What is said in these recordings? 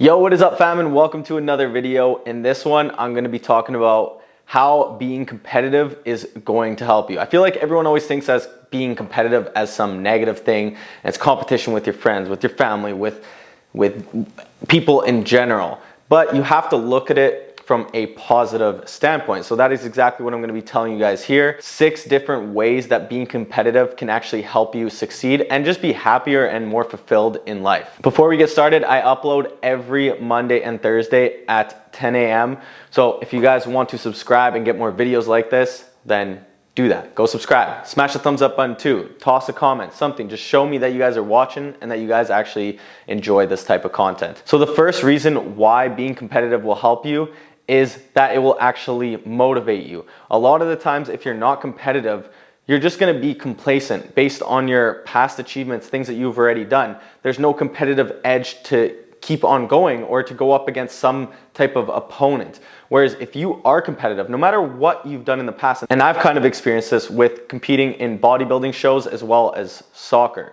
Yo, what is up, fam, and welcome to another video. In this one, I'm going to be talking about how being competitive is going to help you. I feel like everyone always thinks as being competitive as some negative thing, and it's competition with your friends, with your family, with people in general. But you have to look at it from a positive standpoint. So that is exactly what I'm going to be telling you guys here. 6 different ways that being competitive can actually help you succeed and just be happier and more fulfilled in life. Before we get started, I upload every Monday and Thursday at 10 a.m. So if you guys want to subscribe and get more videos like this, then do that. Go subscribe. Smash the thumbs up button too. Toss a comment, something. Just show me that you guys are watching and that you guys actually enjoy this type of content. So the first reason why being competitive will help you is that it will actually motivate you. A lot of the times, if you're not competitive, you're just going to be complacent based on your past achievements, things that you've already done. There's no competitive edge to keep on going or to go up against some type of opponent. Whereas if you are competitive, no matter what you've done in the past, and I've kind of experienced this with competing in bodybuilding shows as well as soccer.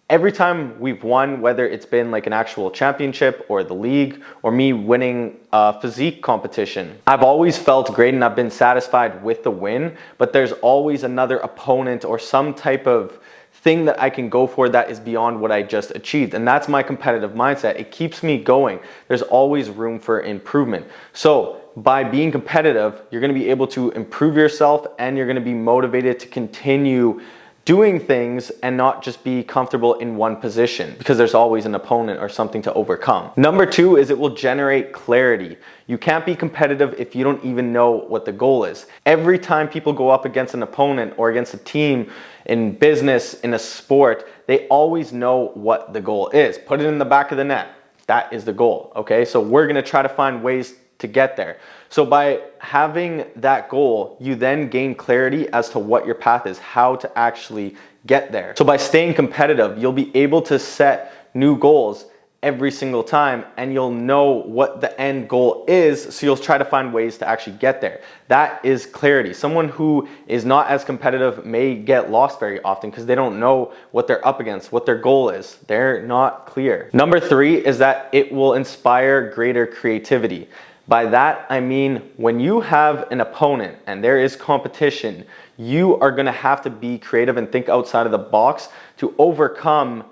Every time we've won, whether it's been like an actual championship or the league or me winning a physique competition, I've always felt great and I've been satisfied with the win, but there's always another opponent or some type of thing that I can go for that is beyond what I just achieved. And that's my competitive mindset. It keeps me going. There's always room for improvement. So by being competitive, you're going to be able to improve yourself and you're going to be motivated to continue doing things and not just be comfortable in one position because there's always an opponent or something to overcome. Number 2 is it will generate clarity. You can't be competitive if you don't even know what the goal is. Every time people go up against an opponent or against a team in business, in a sport, they always know what the goal is. Put it in the back of the net. That is the goal, okay? So we're gonna try to find ways to get there. So by having that goal, you then gain clarity as to what your path is, how to actually get there. So by staying competitive, you'll be able to set new goals every single time and you'll know what the end goal is, so you'll try to find ways to actually get there. That is clarity. Someone who is not as competitive may get lost very often because they don't know what they're up against, what their goal is. They're not clear. Number 3 is that it will inspire greater creativity. By that, I mean, when you have an opponent and there is competition, you are going to have to be creative and think outside of the box to overcome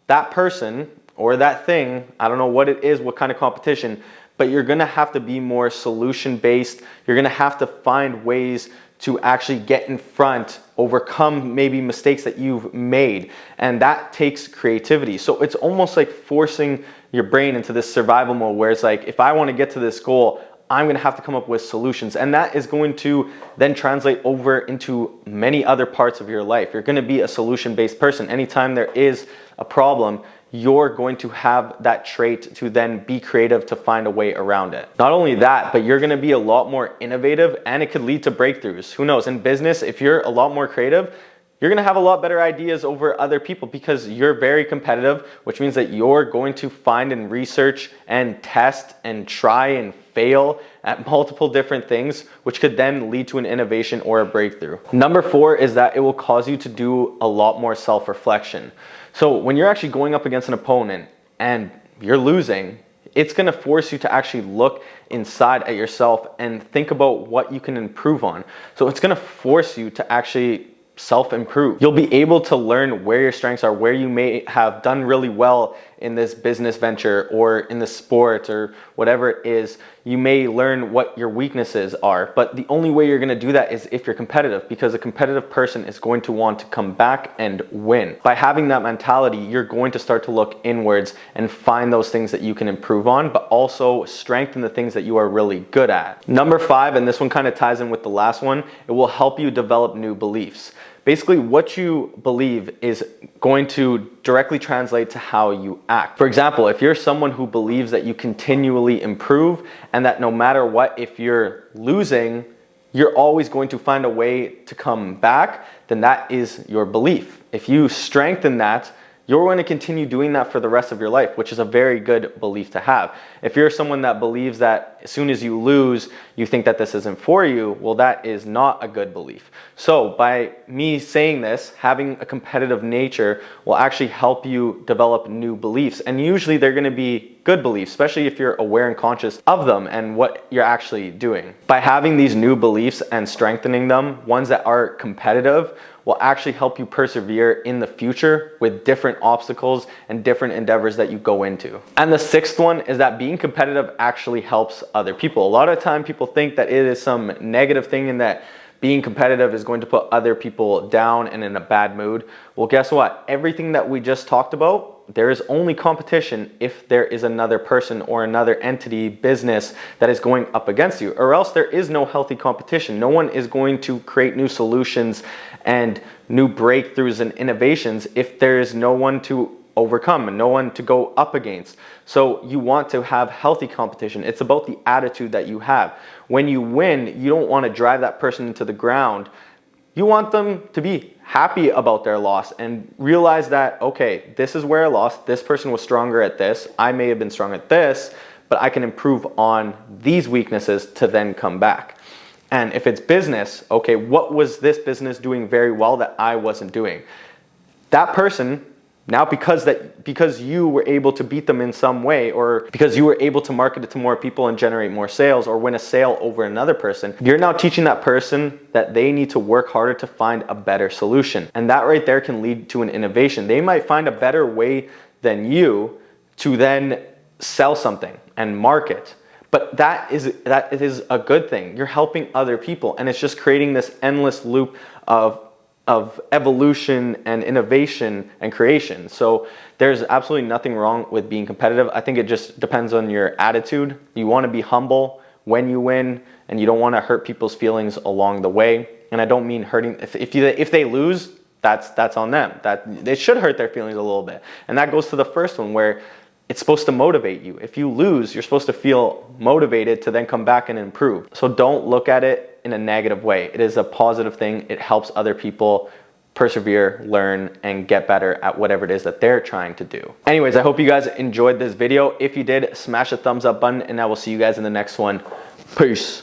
that person or that thing. I don't know what it is, what kind of competition, but you're going to have to be more solution-based. You're going to have to find ways to actually get in front, overcome maybe mistakes that you've made, and that takes creativity. So it's almost like forcing your brain into this survival mode where it's like, if I want to get to this goal, I'm going to have to come up with solutions, and that is going to then translate over into many other parts of your life. You're going to be a solution-based person. Anytime there is a problem, you're going to have that trait to then be creative to find a way around it. Not only that, but you're going to be a lot more innovative and it could lead to breakthroughs. Who knows? In business, if you're a lot more creative, you're going to have a lot better ideas over other people because you're very competitive, which means that you're going to find and research and test and try and fail at multiple different things, which could then lead to an innovation or a breakthrough. Number 4 is that it will cause you to do a lot more self-reflection. So when you're actually going up against an opponent and you're losing, it's going to force you to actually look inside at yourself and think about what you can improve on. So it's going to force you to actually self-improve. You'll be able to learn where your strengths are, where you may have done really well in this business venture or in the sport or whatever it is. You may learn what your weaknesses are, but the only way you're going to do that is if you're competitive, because a competitive person is going to want to come back and win. By having that mentality, you're going to start to look inwards and find those things that you can improve on, but also strengthen the things that you are really good at. Number 5, and this one kind of ties in with the last one, it will help you develop new beliefs. Basically, what you believe is going to directly translate to how you act. For example, if you're someone who believes that you continually improve and that no matter what, if you're losing, you're always going to find a way to come back, then that is your belief. If you strengthen that, you're going to continue doing that for the rest of your life, which is a very good belief to have. If you're someone that believes that as soon as you lose, you think that this isn't for you, well, that is not a good belief. So by me saying this, having a competitive nature will actually help you develop new beliefs. And usually they're going to be good beliefs, especially if you're aware and conscious of them and what you're actually doing. By having these new beliefs and strengthening them, ones that are competitive, will actually help you persevere in the future with different obstacles and different endeavors that you go into. And the sixth one is that being competitive actually helps other people. A lot of time people think that it is some negative thing and that being competitive is going to put other people down and in a bad mood. Well, guess what? Everything that we just talked about, there is only competition if there is another person or another entity, business that is going up against you, or else there is no healthy competition. No one is going to create new solutions and new breakthroughs and innovations if there is no one to overcome and no one to go up against. So you want to have healthy competition. It's about the attitude that you have. When you win, you don't want to drive that person into the ground. You want them to be happy about their loss and realize that, okay, this is where I lost. This person was stronger at this. I may have been strong at this, but I can improve on these weaknesses to then come back. And if it's business, okay, what was this business doing very well that I wasn't doing? That person, now because you were able to beat them in some way, or because you were able to market it to more people and generate more sales or win a sale over another person, you're now teaching that person that they need to work harder to find a better solution. And that right there can lead to an innovation. They might find a better way than you to then sell something and market. But that is a good thing. You're helping other people, and it's just creating this endless loop of evolution and innovation and creation. So there's absolutely nothing wrong with being competitive. I think it just depends on your attitude. You want to be humble when you win, and you don't want to hurt people's feelings along the way. And I don't mean hurting. If they lose, that's on them. That they should hurt their feelings a little bit. And that goes to the first one, where it's supposed to motivate you. If you lose, you're supposed to feel motivated to then come back and improve. So don't look at it in a negative way. It is a positive thing. It helps other people persevere, learn, and get better at whatever it is that they're trying to do. Anyways, I hope you guys enjoyed this video. If you did, smash the thumbs up button, and I will see you guys in the next one. Peace.